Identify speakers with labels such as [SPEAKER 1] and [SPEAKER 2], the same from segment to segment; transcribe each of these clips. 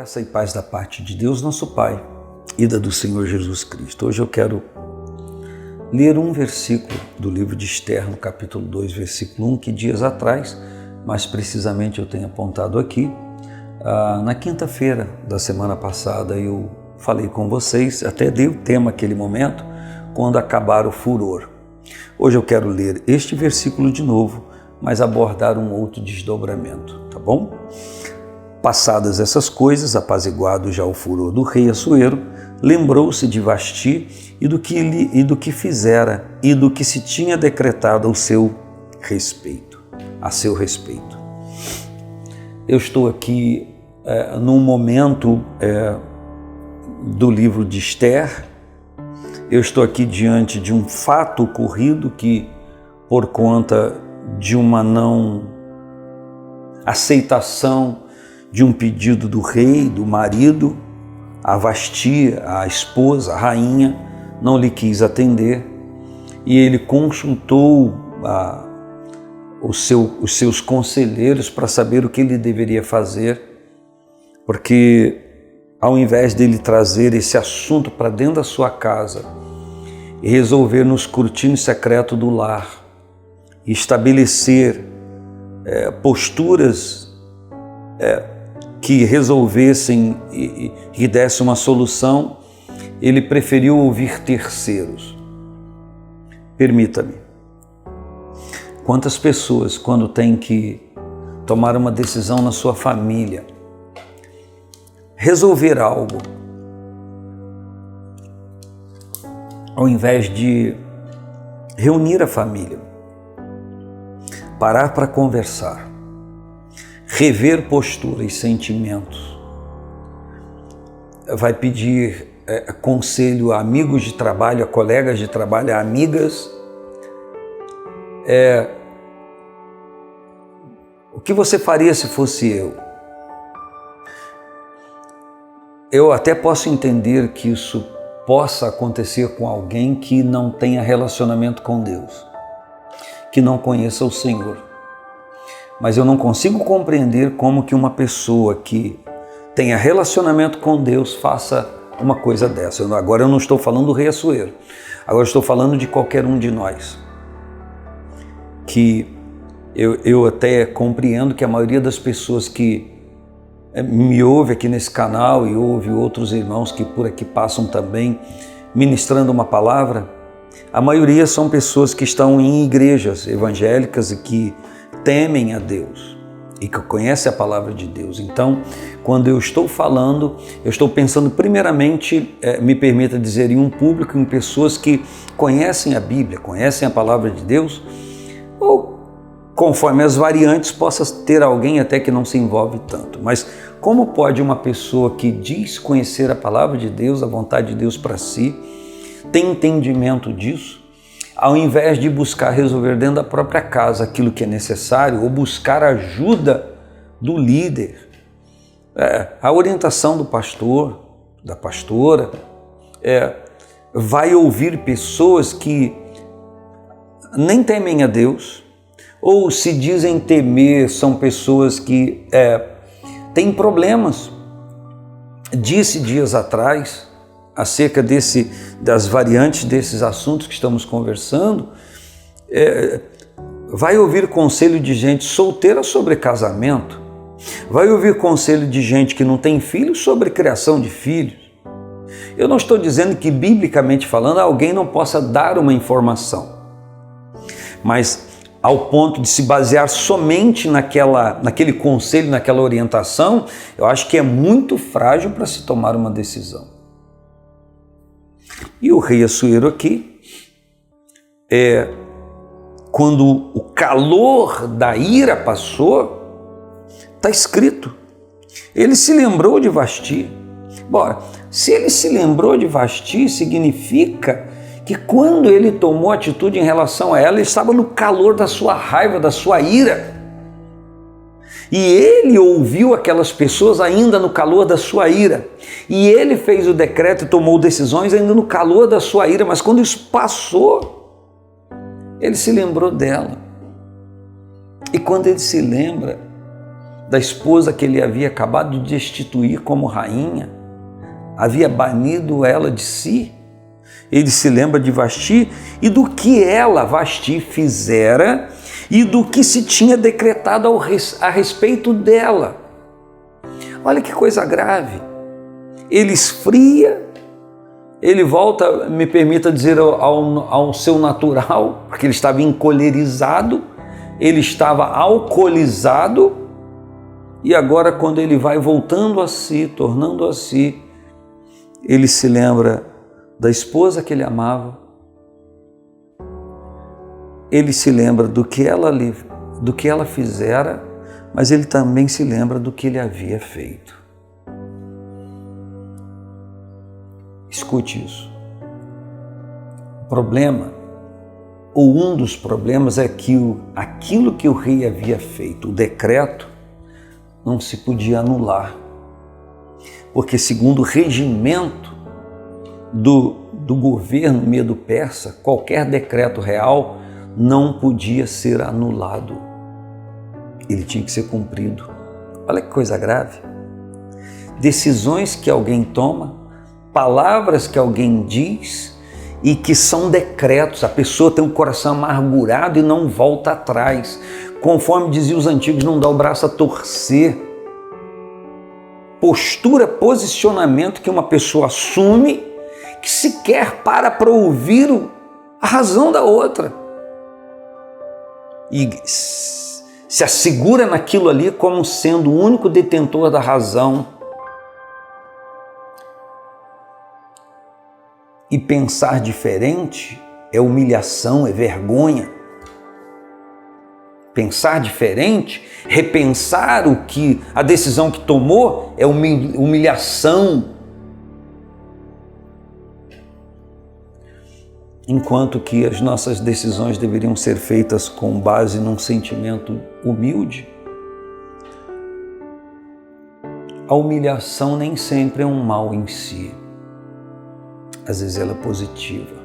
[SPEAKER 1] Graça e paz da parte de Deus, nosso Pai, e da do Senhor Jesus Cristo. Hoje eu quero ler um versículo do livro de Esther, no capítulo 2, versículo 1, que dias atrás, mais precisamente eu tenho apontado aqui, na quinta-feira da semana passada eu falei com vocês, até dei o tema naquele momento, quando acabar o furor. Hoje eu quero ler este versículo de novo, mas abordar um outro desdobramento, tá bom? Passadas essas coisas, apaziguado já o furor do rei Assuero, lembrou-se de Vasti e do que fizera e do que se tinha decretado a seu respeito. Eu estou aqui num momento do livro de Esther. Eu estou aqui diante de um fato ocorrido que, por conta de uma não aceitação de um pedido do rei, do marido, a Vasti, a esposa, a rainha, não lhe quis atender e ele consultou os seus conselheiros para saber o que ele deveria fazer, porque ao invés dele trazer esse assunto para dentro da sua casa e resolver no escrutínio secreto do lar e estabelecer posturas que resolvessem e desse uma solução, ele preferiu ouvir terceiros. Permita-me. Quantas pessoas, quando têm que tomar uma decisão na sua família, resolver algo, ao invés de reunir a família, parar para conversar, rever postura e sentimentos, vai pedir conselho a amigos de trabalho, a colegas de trabalho, a amigas. O que você faria se fosse eu? Eu até posso entender que isso possa acontecer com alguém que não tenha relacionamento com Deus, que não conheça o Senhor. Mas eu não consigo compreender como que uma pessoa que tenha relacionamento com Deus faça uma coisa dessa. Agora eu não estou falando do rei Assuero, agora estou falando de qualquer um de nós. Que eu até compreendo que a maioria das pessoas que me ouve aqui nesse canal e ouve outros irmãos que por aqui passam também ministrando uma palavra, a maioria são pessoas que estão em igrejas evangélicas e que temem a Deus e que conhecem a palavra de Deus. Então, quando eu estou falando, eu estou pensando primeiramente, me permita dizer, em um público, em pessoas que conhecem a Bíblia, conhecem a palavra de Deus, ou conforme as variantes, possa ter alguém até que não se envolve tanto. Mas como pode uma pessoa que diz conhecer a palavra de Deus, a vontade de Deus para si, ter entendimento disso, ao invés de buscar resolver dentro da própria casa aquilo que é necessário, ou buscar ajuda do líder, a orientação do pastor, da pastora, vai ouvir pessoas que nem temem a Deus, ou se dizem temer, são pessoas que têm problemas. Disse dias atrás, acerca das variantes desses assuntos que estamos conversando, vai ouvir conselho de gente solteira sobre casamento, vai ouvir conselho de gente que não tem filhos sobre criação de filhos. Eu não estou dizendo que, biblicamente falando, alguém não possa dar uma informação, mas ao ponto de se basear somente naquele conselho, naquela orientação, eu acho que é muito frágil para se tomar uma decisão. E o rei Assuero aqui, quando o calor da ira passou, está escrito, ele se lembrou de Vasti. Bora, se ele se lembrou de Vasti, significa que quando ele tomou atitude em relação a ela, ele estava no calor da sua raiva, da sua ira. E ele ouviu aquelas pessoas ainda no calor da sua ira. E ele fez o decreto e tomou decisões ainda no calor da sua ira. Mas quando isso passou, ele se lembrou dela. E quando ele se lembra, da esposa que ele havia acabado de destituir como rainha, havia banido ela de si. Ele se lembra de Vasti e do que ela, Vasti, fizera e do que se tinha decretado a respeito dela. Olha que coisa grave. Ele esfria, ele volta, me permita dizer, ao seu natural, porque ele estava encolerizado, ele estava alcoolizado, e agora quando ele vai voltando a si, tornando a si, ele se lembra da esposa que ele amava, ele se lembra do que ela fizera, mas ele também se lembra do que ele havia feito. Escute isso. O problema, ou um dos problemas, é que aquilo que o rei havia feito, o decreto, não se podia anular. Porque segundo o regimento do governo medo-persa, qualquer decreto real não podia ser anulado. Ele tinha que ser cumprido. Olha que coisa grave. Decisões que alguém toma, palavras que alguém diz e que são decretos. A pessoa tem um coração amargurado e não volta atrás. Conforme diziam os antigos, não dá o braço a torcer. Postura, posicionamento que uma pessoa assume, que sequer para ouvir a razão da outra. E se assegura naquilo ali como sendo o único detentor da razão. E pensar diferente é humilhação, é vergonha. Pensar diferente, repensar a decisão que tomou é humilhação. Enquanto que as nossas decisões deveriam ser feitas com base num sentimento humilde, a humilhação nem sempre é um mal em si. Às vezes ela é positiva.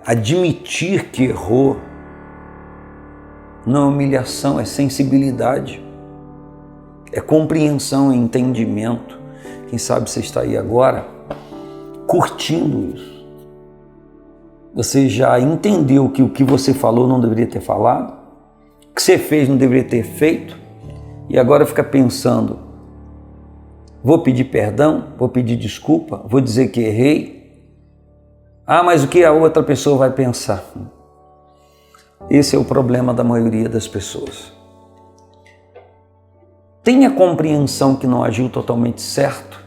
[SPEAKER 1] Admitir que errou não é humilhação, é sensibilidade, é compreensão, é entendimento. Quem sabe você está aí agora curtindo isso. Você já entendeu que o que você falou não deveria ter falado, o que você fez não deveria ter feito, e agora fica pensando: vou pedir perdão, vou pedir desculpa, vou dizer que errei. Mas o que a outra pessoa vai pensar? Esse é o problema da maioria das pessoas. Tenha compreensão que não agiu totalmente certo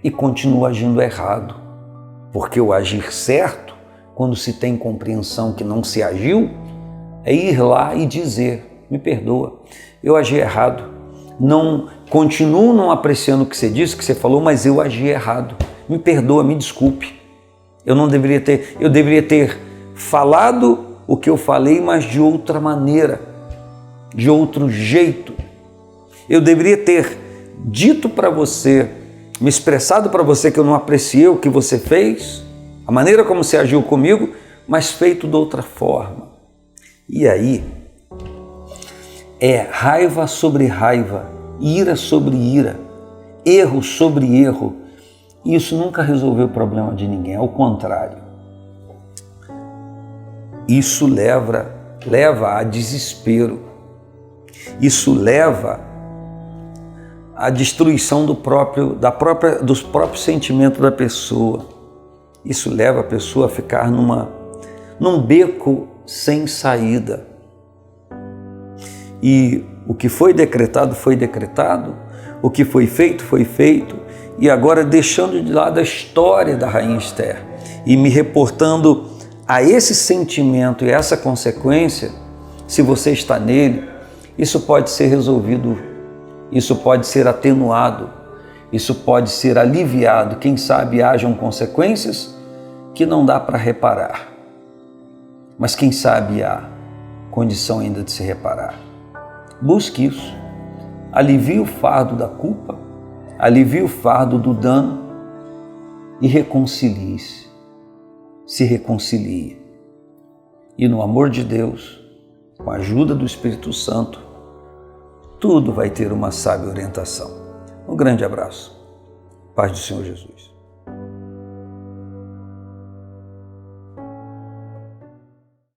[SPEAKER 1] e continua agindo errado. Porque o agir certo, quando se tem compreensão que não se agiu, é ir lá e dizer: me perdoa, eu agi errado. Continuo não apreciando o que você disse, o que você falou, mas eu agi errado. Me perdoa, me desculpe. Eu deveria ter falado o que eu falei, mas de outra maneira, de outro jeito. Eu deveria ter dito para você, me expressado para você que eu não apreciei o que você fez, a maneira como você agiu comigo, mas feito de outra forma. E aí, é raiva sobre raiva, ira sobre ira, erro sobre erro. Isso nunca resolveu o problema de ninguém, ao contrário. Isso leva a desespero. Isso leva à destruição dos próprios sentimentos da pessoa. Isso leva a pessoa a ficar num beco sem saída. E o que foi decretado, o que foi feito, e agora deixando de lado a história da rainha Esther e me reportando a esse sentimento e essa consequência, se você está nele, isso pode ser resolvido, isso pode ser atenuado, isso pode ser aliviado. Quem sabe hajam consequências que não dá para reparar, mas quem sabe há condição ainda de se reparar. Busque isso, alivie o fardo da culpa, alivie o fardo do dano e reconcilie-se. Se reconcilie. E no amor de Deus, com a ajuda do Espírito Santo, tudo vai ter uma sábia orientação. Um grande abraço. Paz do Senhor Jesus.